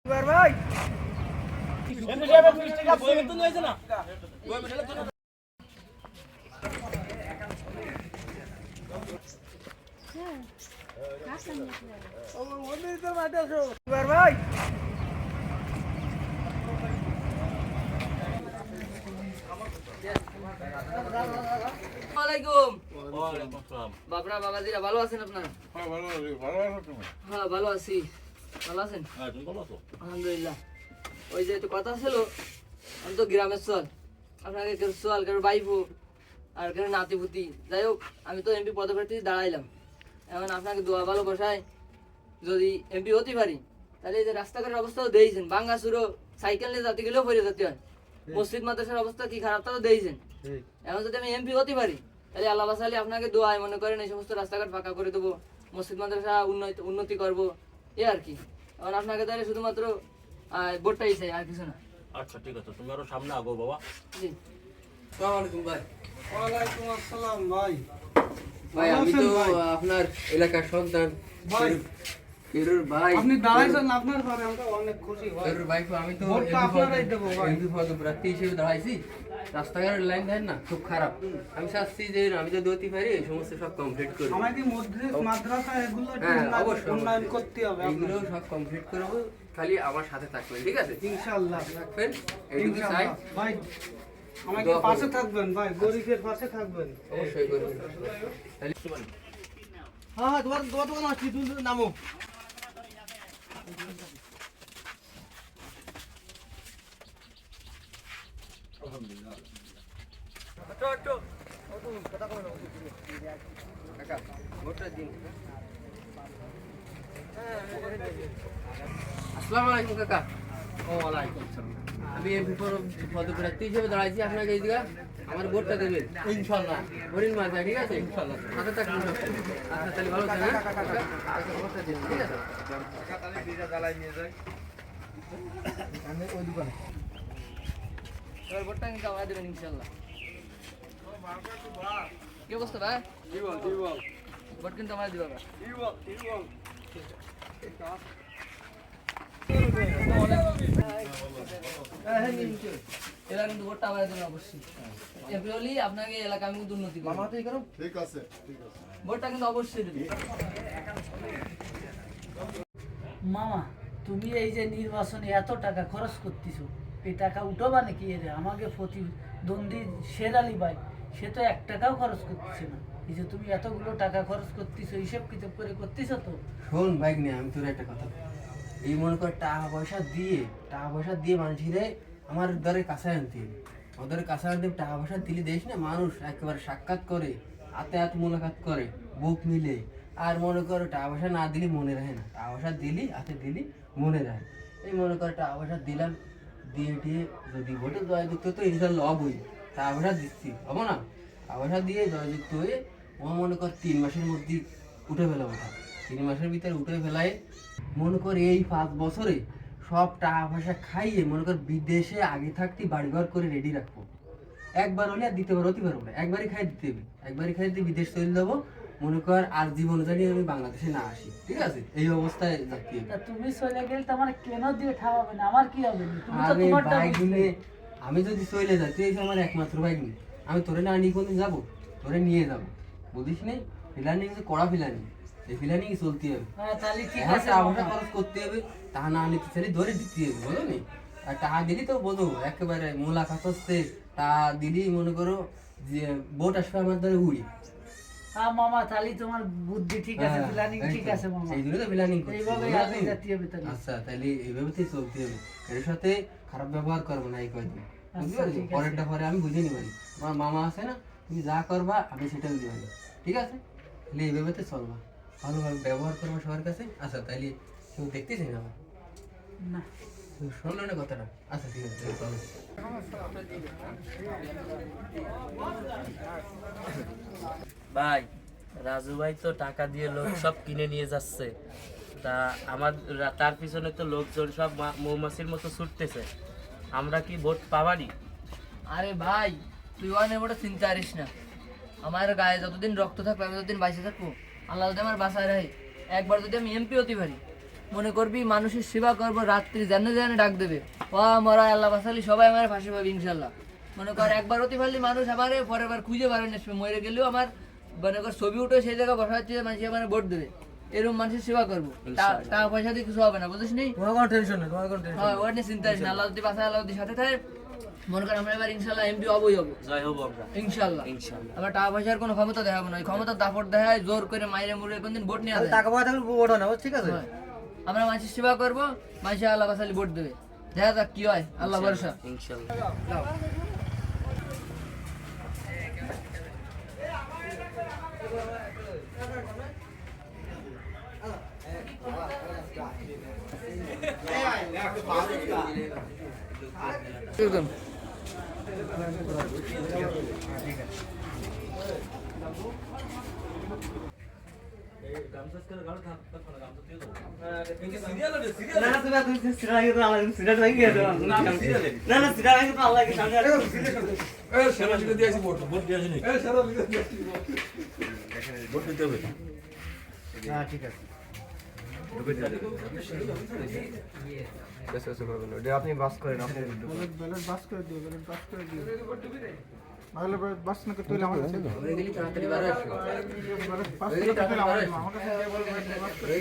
ভাই এমনি সাহেব 20 টাকা বই বেতন হয়েছে না বই বেতন তো ভাই আসসালামাইকুম। ওয়ালাইকুম আসসালাম। বাবরা বাবাজিরা ভালো আছেন আপনারা? হ্যাঁ ভালো আছি, ভালো আছো তুমি? হ্যাঁ ভালো আছি। ভালো আছেন? হ্যাঁ তুমি ভালো আছো? আলহামদুলিল্লাহ। ওই যে একটু কথা ছিল, আমি তো গ্রামের চল, আপনাকে কেউ চল কেউ বাইফু আর কেউ নাতিপুতি, যাই হোক আমি তো এমপি পদপ্রার্থী দাঁড়াইলাম। এখন আপনাকে দোয়া ভালোবাসায় যদি এমপি হতে পারি, তাহলে এই যে রাস্তাঘাটের অবস্থাও দিয়েছেন, ভাঙ্গা চুরো সাইকেল নিয়ে যাতে গেলেও পড়ে যেতে হয়, মসজিদ মাদ্রাসার অবস্থা কি খারাপ তাও দিয়েছেন। এখন যদি আমি এমপি হতে পারি, তাহলে আল্লাহ বাসালি আপনাকে দোয়ায় মনে করেন এই সমস্ত রাস্তাঘাট ফাঁকা করে দেবো, মসজিদ মাদ্রাসা উন্নতি করবো, এ আর কি। এখন আপনাকে তাহলে শুধুমাত্র ভোটটাই চাই, আর কিছু না। আচ্ছা ঠিক আছে, তুমি আরো সামনে আগো বাবা। জি আসসালামু আলাইকুম ভাই। ওয়ালাইকুম আসসালাম ভাই। ভাই আমি তো আপনার এলাকার সন্তান ভাই ফেরুর ভাই। আপনি দাঁড়াইছেন, আপনার পরে আমরা অনেক খুশি ভাই। ফেরুর ভাই আমি তো ভোটটা আপনারাই দেবো ভাই। এমপি পদপ্রার্থী হিসেবে দাঁড়াইছি। রাস্তাঘাটের লাইন দেন না খুব খারাপ। আমি চাচ্ছি যে আমি যদি হতে পারি এই সমস্ত সব কমপ্লিট করি। আমাদের মসজিদ মাদ্রাসা এগুলো হ্যাঁ অবশ্যই উন্নয়ন করতে হবে এইগুলো সব কমপ্লিট করবো, খালি আমার সাথে থাকবেন, ঠিক আছে? ইনশাআল্লাহ। থাকবেন এইটুকু চাই। ভাই আমাকে পাশে থাকবেন ভাই, গরিবের পাশে থাকবেন। অবশ্যই করবেন। তাহলে হ্যাঁ হ্যাঁ, তোমার তোমার তোমার কি তুমি নামো। কাকা ভোটটা দিন। আসসালামু আলাইকুম কাকা। ওয়ালাইকুম আসসালাম। আমি এমপি পদপ্রার্থী হিসেবে দাঁড়াইছি, আপনাকে এই জায়গা আমার ভোটটা দেবেন ইনশাআল্লাহ। হরিণ মাঝে, ঠিক আছে? ইনশাআল্লাহ সাথে থাকবেন সব। আচ্ছা তাহলে ভালো থাকেন, হ্যাঁ? কাকা, ভোটটা দিন, ঠিক আছে? ওই দোকানে এবার ভোটটা কিন্তু আমরা দেবেন ইনশাল্লাহ। কি অবস্থা ভাই? ভোট কিন্তু আমরা দিব ভাই। এবার কিন্তু ভোটটা আমরা দেবেন অবশ্যই। এমপি হলেই আপনাকে এলাকা আমি কিন্তু উন্নতি করবো। ঠিক আছে ঠিক আছে। ভোটটা কিন্তু অবশ্যই দেবেন। মামা, তুমি এই যে নির্বাচনে এত টাকা খরচ করতেছো, এই টাকা উঠোবা নাকি? এরে আমাকে প্রতিদ্বন্দ্বী শেরালি ভাই, সে তো 1 টাকাও খরচ করতেছে না। এই যে তুমি এতগুলো টাকা খরচ করতেছো, হিসেব কিতাব করে করতেছো তো? শোন বাইক নিয়ে আমি তোর একটা কথা বলি। এই মনে কর টাকা পয়সা দিয়ে মানুষের আমার দরের কাছে আনতে হবে। ওদের কাছে আনতে টাকা পয়সা দিলে দেখ না, মানুষ একেবারে সাক্ষাৎ করে, হাতে হাত মোলাকাত করে, বুক মিলে। আর মনে করো টাকা পয়সা না দিলে মনে রাখে না, টাকা পয়সা দিলি হাতে দিলি মনে রাখে। এই মনে করো টাকা পয়সা দিলাম, দিয়ে যদি ভোটে জয়যুক্ত তো ইনশাল্লাহ হবই। টাকা পয়সা দিচ্ছি হবো না? টাকা পয়সা দিয়ে জয়যুক্ত হয়ে ও মনে কর 3 মাসের মধ্যে উঠে ফেলাম। 3 মাসের ভিতরে উঠে ফেলায় মনে কর এই 5 বছরে সব টাকা পয়সা খাইয়ে মনে কর বিদেশে আগে থাকতে বাড়িঘর করে রেডি রাখবো। একবার হলে আর দ্বিতীয়বার হতে পারবো না, একবারই খাই দিতে হবে। একবারই খাই দিয়ে বিদেশ চলে যাবো, মনে কর আর জীবন জানি আমি বাংলাদেশে না আসি, ঠিক আছে? এই অবস্থায় যাচ্ছি। তা তুমি চলে গেলে তো আমার কেন দিয়ে ঠাবাবে না? আমার কি হবে? তুমি তো আরে তোমারটা বাইক বুঝবে। নিয়ে আমি যদি চলে যাই, তুই এসে আমার একমাত্র বাইক নিয়ে, আমি তোরে না নিয়ে কোনদিন যাবো? তোরে নিয়ে যাবো, বুঝিস নেই? প্ল্যানিং কড়া প্ল্যানিং, এই প্ল্যানিং চলতে হবে। হ্যাঁ তাহলে ঠিক এখন আছে টাকা মামা। পয়সা খরচ করতে হবে, টাকা না নিতে চাইলে ধরে দিতে হবে, বুঝলো নি? আর টাকা দিলি তো বোঝো একেবারে মোলাকাত হচ্ছে, টাকা দিলি মনে করো যে বোট আসবে আমার ধরে উড়ি। হ্যাঁ মামা, তাহলে তোমার বুদ্ধি ঠিক আছে, হ্যাঁ, প্ল্যানিং এই ঠিক তো। আছে মামা। সেই জন্য তো প্ল্যানিং করছি, এইভাবেই বুঝলা আগে তুমি? যেতে হবে তাহলে। আচ্ছা তাহলে এইভাবে তো চলতে হবে, এর সাথে খারাপ ব্যবহার করবো না এই কয়দিন, বুঝতে আচ্ছা, পারছো? ঠিক আছে। পরেরটা পরে আমি বুঝে নিব। আমার মামা আছে না, তুমি যা করবা আমি সেটা দিতে পারি, ঠিক আছে? তাহলে এইভাবে তো চলবা, ভালোভাবে ব্যবহার করবো সবার কাছে। আচ্ছা তাহলে কেউ দেখতেছি না আমার, না শুনলো না কথাটা? আচ্ছা ঠিক আছে চলো। ভাই রাজু ভাই তো টাকা দিয়ে লোক সব কিনে নিয়ে যাচ্ছে, তা আমার তার পিছনে তো লোকজন সব মৌমাছির মতো ছুটতেছে, আমরা কি ভোট পাবানি? আরে ভাই তুই অনেক বড় চিন্তা করিস না, আমার গায়ে যতদিন রক্ত থাকবে আমি ততদিন বাইসে থাকবো। আল্লাহ যদি আমার বাসায় রাখে, একবার যদি আমি এমপি হতে পারি, মনে করবি মানুষের সেবা করবো, রাত্রি জানে জানে ডাক দেবে, ও মরা আল্লাহ বাসালি সবাই আমার ফাঁসি পাবে ইনশাল্লাহ। মনে কর একবার অতি পারলে মানুষ আমার পরের বার খুঁজে পারে না, মরে গেলেও আমার মনে কর ছবি উঠে সেই জায়গায় বসা হচ্ছে, মানুষ আমার ভোট দেবে, এরকম মানুষের সেবা করবো, টাকা পয়সা দিয়ে কিছু হবে না, বুঝিস নি? হ্যাঁ, ওর নিয়ে চিন্তা করিস না, আল্লাহ যদি বাসায় আল্লাহ যদি সাথে থাকে, মনে কর আমরা এবার ইনশাল্লাহ এমপি হবই হবো, জয় হবো আমরা ইনশাল্লাহ। ইনশাআল্লাহ। আমরা টাকা পয়সার কোনো ক্ষমতা দেখাবো না, ওই ক্ষমতা দাপট দেখায় জোর করে মাইরে মুড়ে কোনদিন ভোট নিয়ে আসে। টাকা পয়সা থাকলে ভোট হয় না, ঠিক আছে? হয়। আমরা মানুষের সেবা করবো, মানুষ আল্লাহ বাসালি ভোট দেবে, দেখা যাক কি হয়, আল্লাহ ভরসা। ইনশাআল্লাহ। একদম আপনি বাস করেন, আপনি ব্যালট বাস করে দিও, ব্যালট বাস করে দিও। তাহলে বাস না করতে হলে আমার কাছে দাও। ব্যালট বাস করতে হলে আমার কাছে যে বলবে বাস করে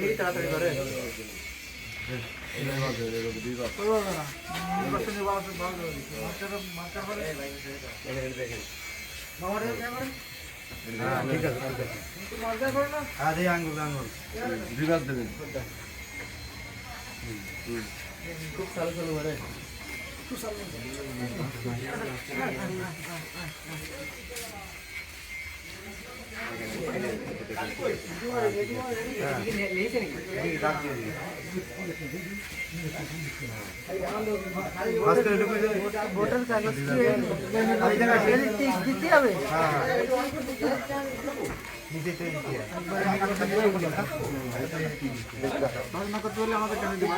করবো না। নির্বাচনী বাস ভালো হবে। মার্কার পরে মার্কার করে না। আরে আঙ্গুল বিভাগ দেবেন। খুব সাল সাল করে ভোটার কাগজ দিতে হবে। না করতে হলে আমাদের কাছে দিবে।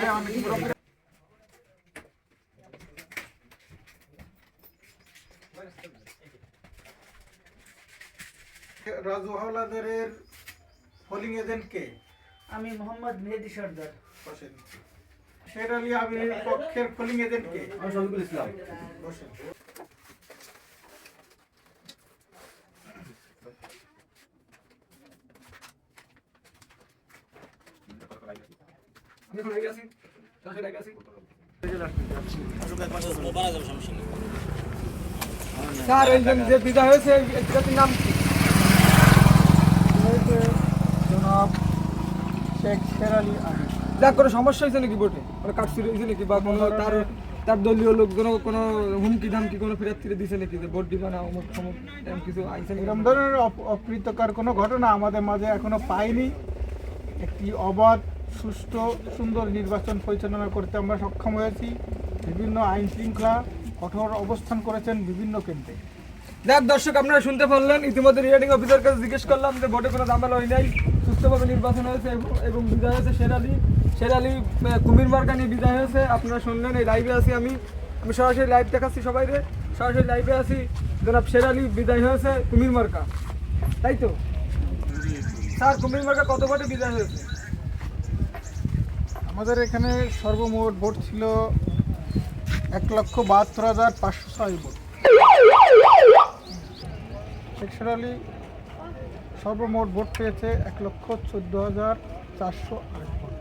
রাজু হাওলাদারের পোলিং এজেন্ট কে? আমি মোহাম্মদ মেহেদি সর্দার। বসেন। শের আলী আমিরের পক্ষের পোলিং এজেন্ট কে? আমি শফিকুল ইসলাম। বসেন। স্যার একজন যে বিদায় হয়েছে ব্যক্তির নাম কি? জনাব শেখ শের আলী আমির। দেখ কোনো সমস্যা হয়েছে নাকি ভোটে, মানে কাটছিল হয়েছে নাকি, বা কোনো তার দলীয় লোকজন কোনো হুমকি ধামকি কোনো প্রার্থীরা দিছে নাকি যে ভোট দিবা না, অমুক সমুক এরকম কিছু আইসে নাকি? এরকম ধরনের অপ্রীতকর কোনো ঘটনা আমাদের মাঝে এখনো পাইনি। একটি অবাধ, সুষ্ঠু, সুন্দর নির্বাচন পরিচালনা করতে আমরা সক্ষম হয়েছি। বিভিন্ন আইন শৃঙ্খলা কঠোর অবস্থান করেছেন বিভিন্ন কেন্দ্রে। দেখ দর্শক, আপনারা শুনতে পারলেন, ইতিমধ্যে রিটার্নিং অফিসার কাছে জিজ্ঞেস করলাম যে ভোটে কোনো ঝামেলা হয় নাই, সুস্থভাবে নির্বাচন হয়েছে এবং বিজয় হয়েছে শের আলী কুমির মার্কা নিয়ে বিজয় হয়েছে। আপনারা শুনলেন, এই লাইভে আছি আমি সরাসরি লাইভ দেখাচ্ছি সবাইরে, সরাসরি লাইভে আছি। জনাব শের আলী বিজয় হয়েছে কুমির মার্কা, তাই তো স্যার? কুমির মার্কা কত ভোটে বিজয় হয়েছে? আমাদের এখানে সর্বমোট ভোট ছিল 1,72,506 ভোট। শেখ শের আলী সর্বমোট ভোট পেয়েছে 1,14,408 ভোট।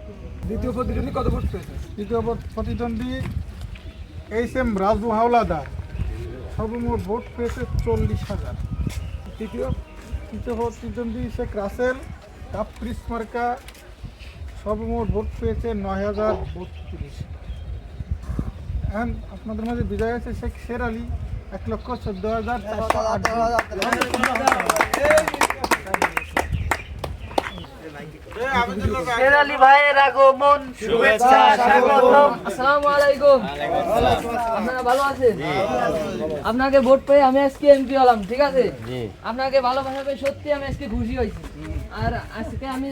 দ্বিতীয় প্রতিদ্বন্দ্বী কত ভোট পেয়েছে? তৃতীয় প্রতিদ্বন্দ্বী এইচ.এম. রাজু হাওলাদার সর্বমোট ভোট পেয়েছে 40,000। তৃতীয় প্রতিদ্বন্দ্বী শেখ রাসেল কাপ্রিস মার্কা সর্বমোট ভোট পেয়েছে 9,032। এখন আপনাদের মাঝে বিজয় হয়েছে শেখ শের আলী 1,14,408। শের আলী ভাইয়ের আগমন, শুভেচ্ছা, স্বাগতম। আসসালামু আলাইকুম। আপনারা ভালো আছেন? আপনাকে ভোট পেয়ে আমি আজকে এমপি হলাম, ঠিক আছে? আপনাকে ভালোবাসা পেয়ে সত্যি আমি আজকে খুশি হয়েছি। আর আজকে আমি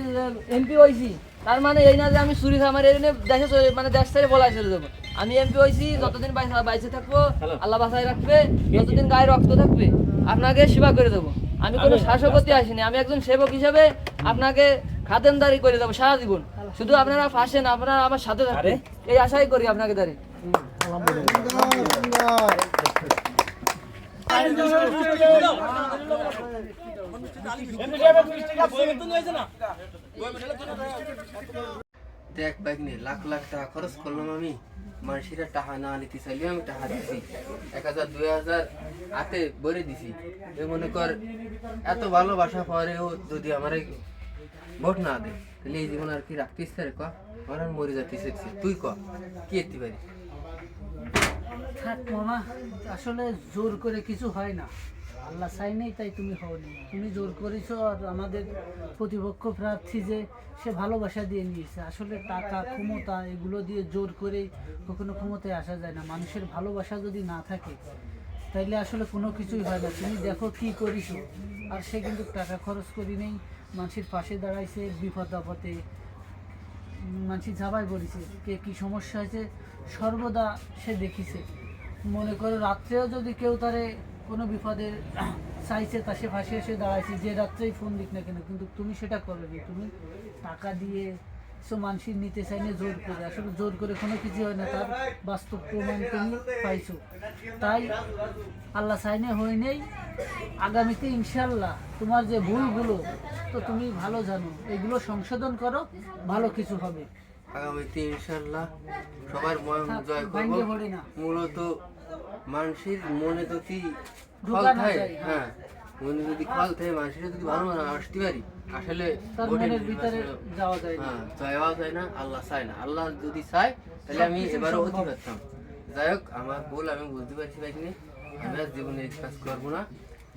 এমপি হয়েছি, তার মানে এই না যে আমি চুরি আমার এই দেশে মানে দেশ ছেড়ে বলা চলে যাবো। আমি এমপি হয়েছি, যতদিন বাইচে থাকবো আল্লাহ বাঁচায় রাখবে, যতদিন গায়ে রক্ত থাকবে আপনাকে সেবা করে দেবো। আমি কোনো শাসকতে আসিনি, আমি একজন সেবক হিসাবে আপনাকে খাদেমদারি করে দেবো সারা জীবন। শুধু আপনারা ফাঁসেন, আপনারা আমার সাথে থাকবেন, এই আশাই করি আপনাকে দ্বারে। এমপি সাহেবের 20 টাকা বই বেতন হয়েছে না? দেখ বাইক নিয়ে লাখ লাখ টাকা খরচ করলাম আমি, মানুষেরা টাকা না নিতে চাইলে আমি টাকা দিছি, 1000 2000 হাতে ভরে দিছি। এ মনে কর এত ভালোবাসা পরেও যদি আমার ভোট না দেয় তাহলে এই জীবন আর কি রাখতে ইচ্ছে রে? ক আমার আর মরে যেতে ইচ্ছে, তুই ক কি এতে পারি? থাক মামা, আসলে জোর করে কিছু হয় না, আল্লাহ চাই নেই তাই তুমি হওনি, তুমি জোর করেছো। আর আমাদের প্রতিপক্ষ প্রার্থী যে সে ভালোবাসা দিয়ে নিয়েছে, আসলে টাকা ক্ষমতা এগুলো দিয়ে জোর করে কখনো ক্ষমতায় আসা যায় না। মানুষের ভালোবাসা যদি না থাকে তাইলে আসলে কোনো কিছুই হয় না। তুমি দেখো কি করিছো, আর সে কিন্তু টাকা খরচ করি নেই, মানুষের পাশে দাঁড়াইছে, বিপদ আপদে মানুষের ঝাঁপাই পড়েছে, কে কী সমস্যা হয়েছে সর্বদা সে দেখিছে। মনে করো রাত্রেও যদি কেউ তারে কোনো বিপদে চাইছে, তা সে ফাঁসে এসে দাঁড়াইছে, যে রাত্রেই ফোন দিক না কেন, কিন্তু তুমি সেটা করোনি। তুমি টাকা দিয়ে সব মানুষের নিতে চাইলে জোর করে, আসলে জোর করে কোনো কিছু হয় না, তার বাস্তব প্রমাণ তুমি পাইছো। তাই আল্লাহ চাইনে হয় নেই, আগামীতে ইনশাল্লাহ তোমার যে ভুলগুলো তো তুমি ভালো জানো, এগুলো সংশোধন করো, ভালো কিছু হবে। আগামীতে ইনশাল্লাহ সবার মন জয় করবো। ভাঙ্গে পড়ে না। মূলত মানুষের মনে যদি ফল ঢোকা না থাকে, যায়, হ্যাঁ মনে যদি ফল থাকে, মানুষের যদি ভালো মনে আসতে পারি, আসলে তার ভোটের মনের ভিতরে নির্বাচনে- যাওয়া যায় না। হ্যাঁ জয়ও যায় না, আল্লাহ চায় না। আল্লাহ যদি চায় তাহলে আমি এবারও হতে পারতাম। যাই হোক আমার ভুল আমি বুঝতে পারছি ভাই কিনে, আমি আর জীবনে এই কাজ করবো না।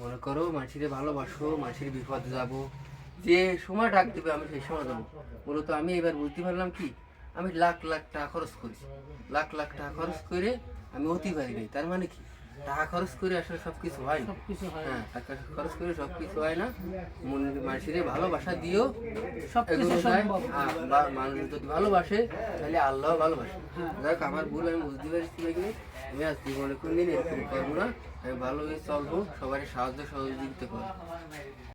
মনে করো মানুষের ভালোবাসো, মানুষের বিপদে যাবো, যে সময় ডাক দেবে আমি সেই সময় যাবো। মূলত আমি এবার বুঝতে পারলাম কি, আমি লাখ লাখ টাকা খরচ করেছি, লাখ লাখ টাকা খরচ করে আমি হতে পারি নাই। তার মানে কি, টাকা খরচ করে আসলে সবকিছু হয় না। সবকিছু হয় না। হ্যাঁ টাকা খরচ করে সবকিছু হয় না। মানুষের ভালোবাসা দিও সবকিছু এগুলো যায়। সম্ভব। হ্যাঁ, বা মানুষ যদি ভালোবাসে তাহলে আল্লাহ ভালোবাসে। দেখ আমার ভুল আমি বুঝতে পারছি ভাই, আমি আজ জীবনে কোনদিন এরকম করবো না। আমি ভালোভাবে চলবো, সবারই সাহায্য সহযোগিতা করবো।